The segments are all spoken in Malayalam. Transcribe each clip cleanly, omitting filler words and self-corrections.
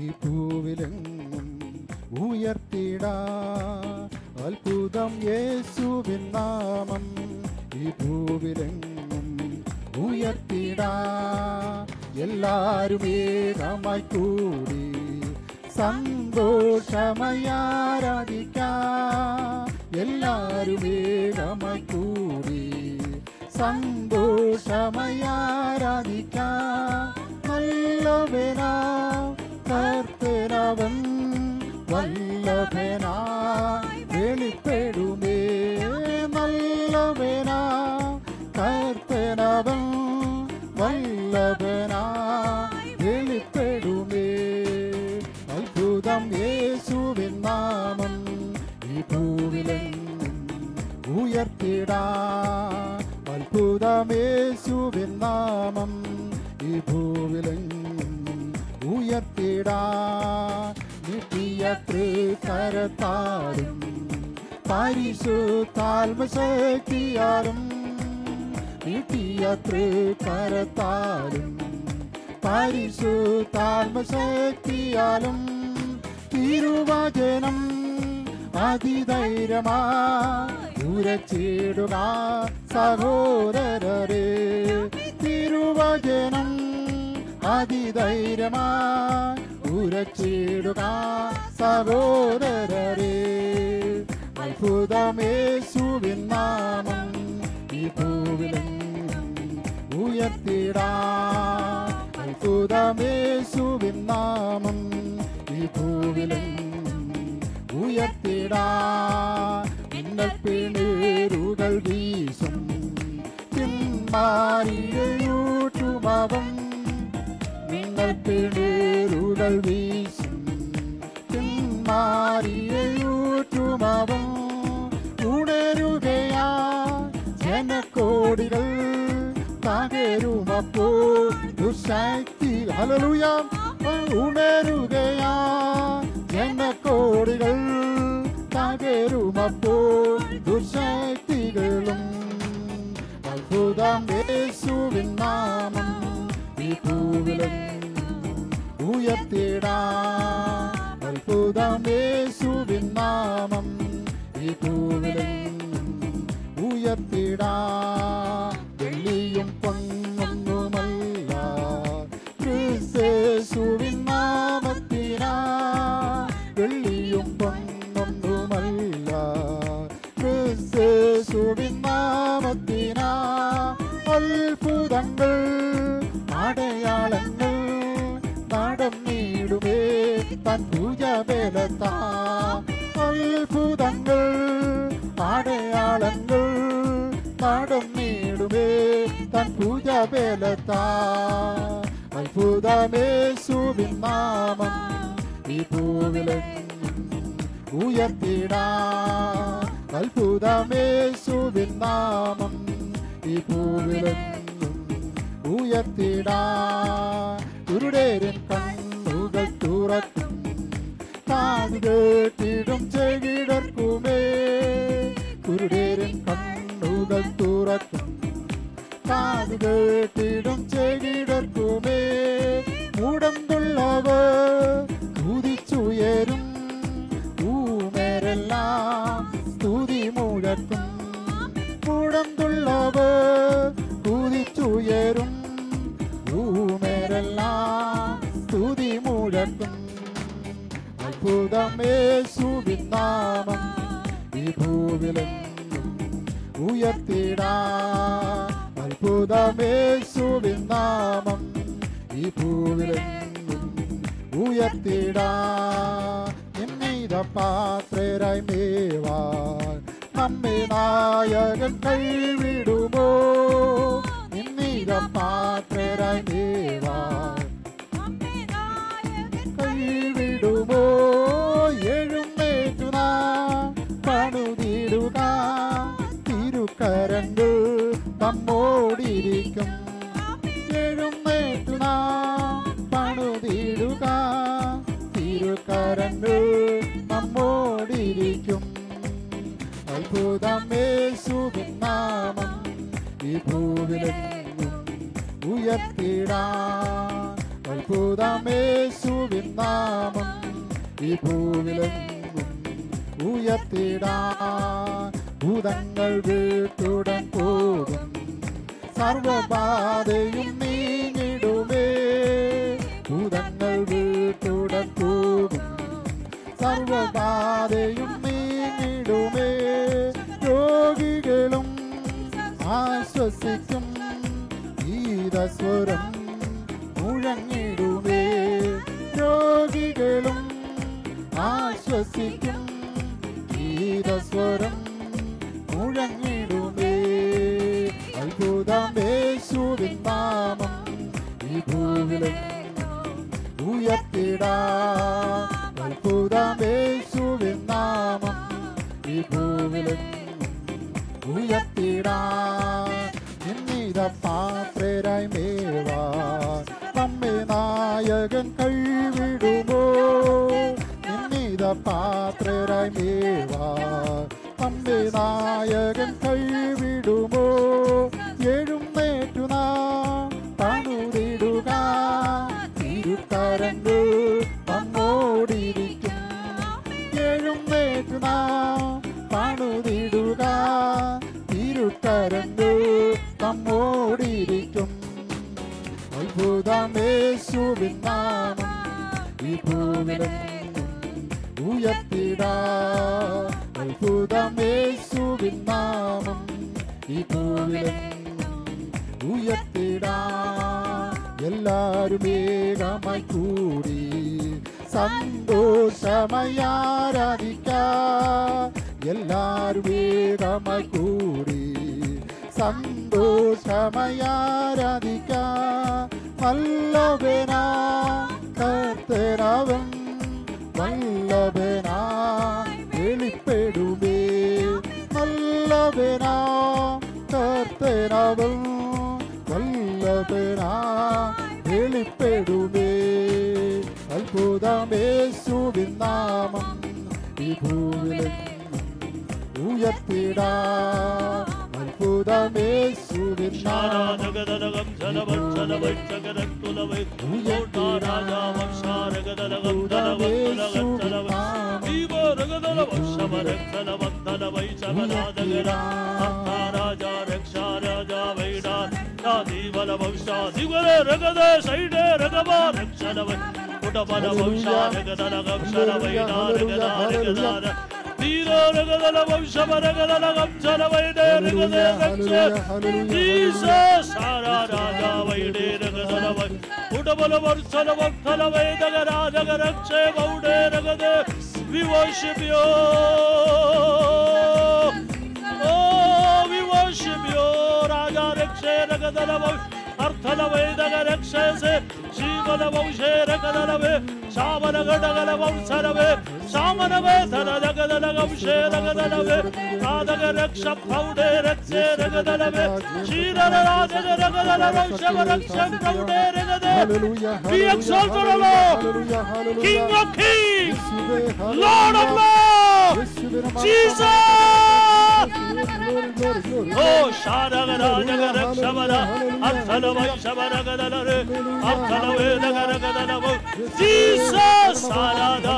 ഈ ഭൂവിലെങ്ങും ഉയർത്തിടാ. അത്ഭുതം യേശുവിൻ നാമം ഈ ഭൂവിലെങ്ങും ഉയർത്തിടാ. എല്ലാരും ഏകമായി കൂടി സന്തോഷമായി ആരാധിക്കാം. എല്ലാരും ഏകമായി കൂടി സന്തോഷമായി ആരാധിക്കാം. നല്ലവനാ കർത്തനവൻ വല്ലഭനാ വെളിപ്പെടുമേ. നല്ലവനാ കർത്തനവൻ വല്ലഭനാ വെളിപ്പെടുമേ. അത്ഭുതം യേശുവിൻ നാമം ഈ ഭൂവിലെങ്ങും ഉയർത്തിടാ. അത്ഭുതം യേശുവിൻ നാമം ഈ ഭൂവിലെങ്ങും ഉയർത്തിടാ. നിത്യ തൃക്കരത്താലും പരിശുദ്ധാത്മശക്തിയാലും നിത്യ തൃക്കരത്താലും പരിശുദ്ധാത്മശക്തിയാലും തിരുവചനം അതിധൈര്യമായി ഉരച്ചിടുക സഹോദരരെ. തിരുവചനം അതിധൈര്യമായി ഉരച്ചിടുക സഹോദരരെ. അത്ഭുതം യേശുവിൻ നാമം ഈ ഭൂവിലെങ്ങും ഉയർത്തിടാ. അത്ഭുതം യേശുവിൻ നാമം ഈ ഭൂവിലെങ്ങും ഉയർത്തിടാ. പിണരുകൾ വീശും പിന്മാരിയൂട്ടുമവൻ. പിണരുകൾ വീശും പിന്മാരിയൂട്ടുമവൻ. ഉണരുകയാ ജനക്കോടികൾ തകരുമപ്പോൾ ദുശക്തി. ഹല്ലേലൂയ. ഉണരുകയാ ജനക്കോടികൾ തകരുമപ്പോൾ ദുശക്തികളും. അത്ഭുതം യേശുവിൻ നാമം ഈ ഭൂവിലെങ്ങും ഉയർത്തിടാ. അത്ഭുതം യേശുവിൻ നാമം ഈ ഭൂവിലെങ്ങും ഉയർത്തിടാ. വെള്ളിയും പൊന്നൊന്നുമല്ല ക്രിസ്തേശുവിൻ നാമത്തിനാ. വെള്ളിയും പൊന്നൊന്നുമല്ല ക്രിസ്തേശുവിൻ നാമത്തിനാ. അത്ഭുതങ്ങൾ അടയാളങ്ങൾ നടന്നിടുമേ തൻ ഭുജബലത്താ. അത്ഭുതങ്ങൾ അടയാളങ്ങൾ നടന്നിടുമേ തൻ ഭുജബലത്താ. അത്ഭുതം യേശുവിൻ നാമം ഈ ഭൂവിലെങ്ങും ഉയർത്തിടാ. അത്ഭുതം യേശുവിൻ നാമം ഈ ഭൂവിലെങ്ങും ഉയർത്തിടാ. കുരുടേരൻ കണ്ണുകൾ തുറക്കും കാത് കേട്ടിടും ചെകിടർക്കുമേ. കുരുടേരൻ കണ്ണുകൾ തുറക്കും കാത് കേട്ടിടും ചെകിടർക്കുമേ. മുടന്തുള്ളവർ കുതിച്ചുയരും ഊമരെല്ലാം സ്തുതി മുഴക്കും. മുടന്തുള്ളവർ കുതിച്ചുയരും ഊമരെല്ലാം സ്തുതി മുഴക്കും. അത്ഭുതം യേശുവിൻ നാമം ഈ ഭൂവിലെങ്ങും ഉയർത്തിടാ. അത്ഭുതം യേശുവിൻ നാമം ഈ ഭൂവിലെങ്ങും ഉയർത്തിടാ. നിന്നീത പാത്രരായി മേവാൻ നമ്മെ നായകൻ കൈവിടുമോ. നിന്നീത പാത്രരായി മേവാൻ കൈവിടുമോ. എഴുന്നേറ്റു നാം പണിതിടുക തിരുക്കരങ്ങൾ നമ്മോടിരിക്കും. എഴുന്നേറ്റു നാം പണിതിടുക തിരുക്കരങ്ങൾ നമ്മോടിരിക്കും. അത്ഭുതം യേശുവിൻ നാമം ഈ ഭൂവിലെങ്ങും ഉയർത്തിടാ. അത്ഭുതം യേശുവിൻ നാമം ഭൂവിലെങ്ങും ഉയർത്തിടാൻ ഭൂതങ്ങൾ വീട്ടുടൻ പോകും സർവബാധയും നീങ്ങിടുമേ ഭൂതങ്ങൾ വീട്ടുടൻ പോകും സർവബാധയും നീങ്ങിടുമേ രോഗികളും ആശ്വസിക്കും ഗീതസ്വരം മുഴങ്ങിടുമേ രോഗികളും ആശ്വസിക്കും ഗീതസ്വരം മുഴങ്ങിടുമേ അത്ഭുതം യേശുവിൻ നാമം ഈ ഭൂവിലെങ്ങും ഉയർത്തിടാൻ അത്ഭുതം യേശുവിൻ നാമം ഈ ഭൂവിലെങ്ങും ഉയർത്തിടാൻ നിന്നിത പാത്രരായി മേവാൻ നമ്മെ നായകൻ കൈവിടുമോ നിന്നിത പാത്രരായി മേവാൻ നമ്മെ നായകൻ കൈവിടുമോ എഴുന്നേറ്റു നാം പണിതിടുക തിരുക്കരങ്ങൾ നമ്മോടിരിക്കും എഴുന്നേറ്റു നാം പണിതിടുക തിരുക്കരങ്ങൾ നമ്മോടിരിക്കും അത്ഭുതം യേശുവിൻ നാമം ഈ ഭൂവിലെങ്ങും ഉയർത്തിടാൻ അത്ഭുതം യേശുവിൻ നാമം ഈ ഭൂവിലെങ്ങും ഉയർത്തിടാൻ എല്ലാവരും ഏകമായി കൂടി സന്തോഷമായി ആരാധിക്കാം എല്ലാവരും ഏകമായി കൂടി സന്തോഷമായി ആരാധിക്കാം വല്ലഭനാ കർത്തനവൻ വല്ലഭനാ വെളിപ്പെടുമേ വല്ലഭനാ കർത്തനവൻ വല്ലഭനാ വെളിപ്പെടുമേ അത്ഭുതം യേശുവിൻ നാമം ഈ ഭൂവിലെങ്ങും ഉയർത്തിടാൻ അത്ഭുതം യേശുവിൻ നാമം We worship you. Oh, we worship you. Raja Rakshe Ragadalava Arthalave Dagarakshase Shivana Voshe Ragadalave Shamana Gadagala Sarave Shamanave Taragadalagavshe Ragadalave Radagaraksha Paude Rakse Ragadalave Shira Raja Ragadalava Shavaraksha Paude Ragadalave. Be exalted, O Lord, King of Kings, Lord of Lords, Jesus. Oh, Shadagarakshavara Arthalavai Shavaragadalare Arthalave Dagaragadalavo Jesus Sarada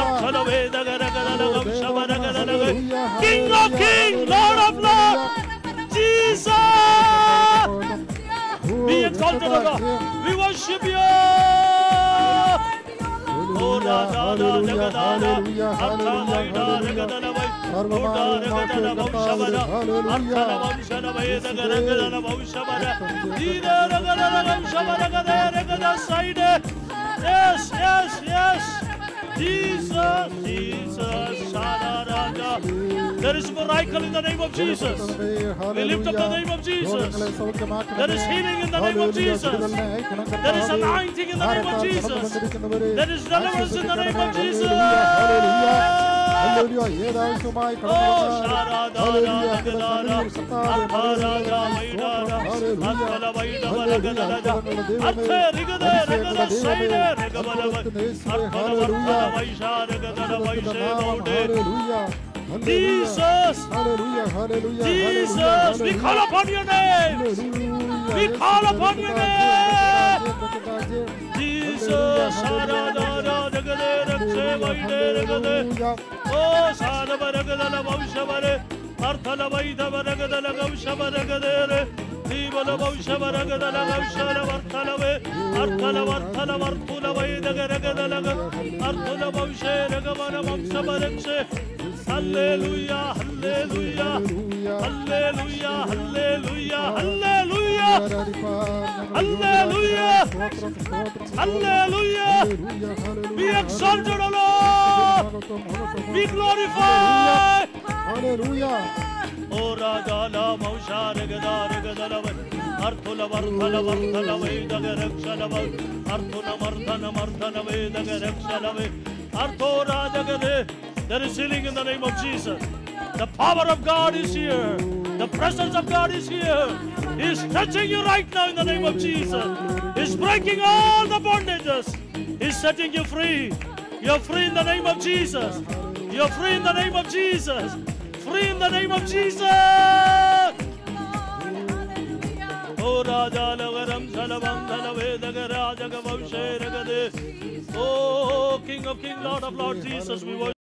Arthalave Dagaragadalavo Shavaragadalave King of Kings, Lord of Lords, Jesus. Be exalted, O Lord. We worship you. Oh, Raja Jagadana Arthalaida Ragadalava Oda Ragadalava Shavara Arthalavai Shavara Dagaragadalava Shavara Dida Ragadalava Shavara Ragadalava Side. Yes, yes, yes. Jesus, Jesus, Shadaraja. There is miracle in the name of Jesus. We lift up the name of Jesus. There is healing in the name of Jesus. There is anointing in the name of Jesus. There is deliverance in the name of Jesus. Oh, Sharada, Ragadana, Artharaja, Vaidana, Arthala Vaidava Ragadana, Arthe Rigada, Ragada Saide, Ragavalava, Arthala Vaisha, Ragadana Vaishe, Maude. Jesus, Jesus, we call upon your name. We call upon your name. Jesus, Sharada, Ragade, Rakshe, hallelujah. Oh, Sana Baragadala Vamshavare, Arthala Vaida Baragadala Vamshavaragade, Divala Vamshavaragadala Vamshala Vartalave, Arthala Varthala Vartula Vaida Garagadalaga, Arthala Vamsharagavana Vamshavarakshe. Hallelujah, hallelujah, hallelujah, hallelujah, hallelujah, hallelujah, hallelujah. Be exalted, O Lord. Be glorified. Hallelujah. Oh, Radala Mausharagada, Artula Vartala Vartala Veda Garakshalav, Artuna Martana Martana Veda Garakshalav, Artora Dagade. There is healing in the name of Jesus. The power of God is here. The presence of God is here. He is touching you right now in the name of Jesus. He is breaking all the bondages. He is setting you free. You are free in the name of Jesus. You are free in the name of Jesus. Free in the name of Jesus. Oh, Raja Lagaram Salavam Salaveda Raja Gavamshe Ragade. Oh, King of Kings, Lord of Lords, Jesus, we worship.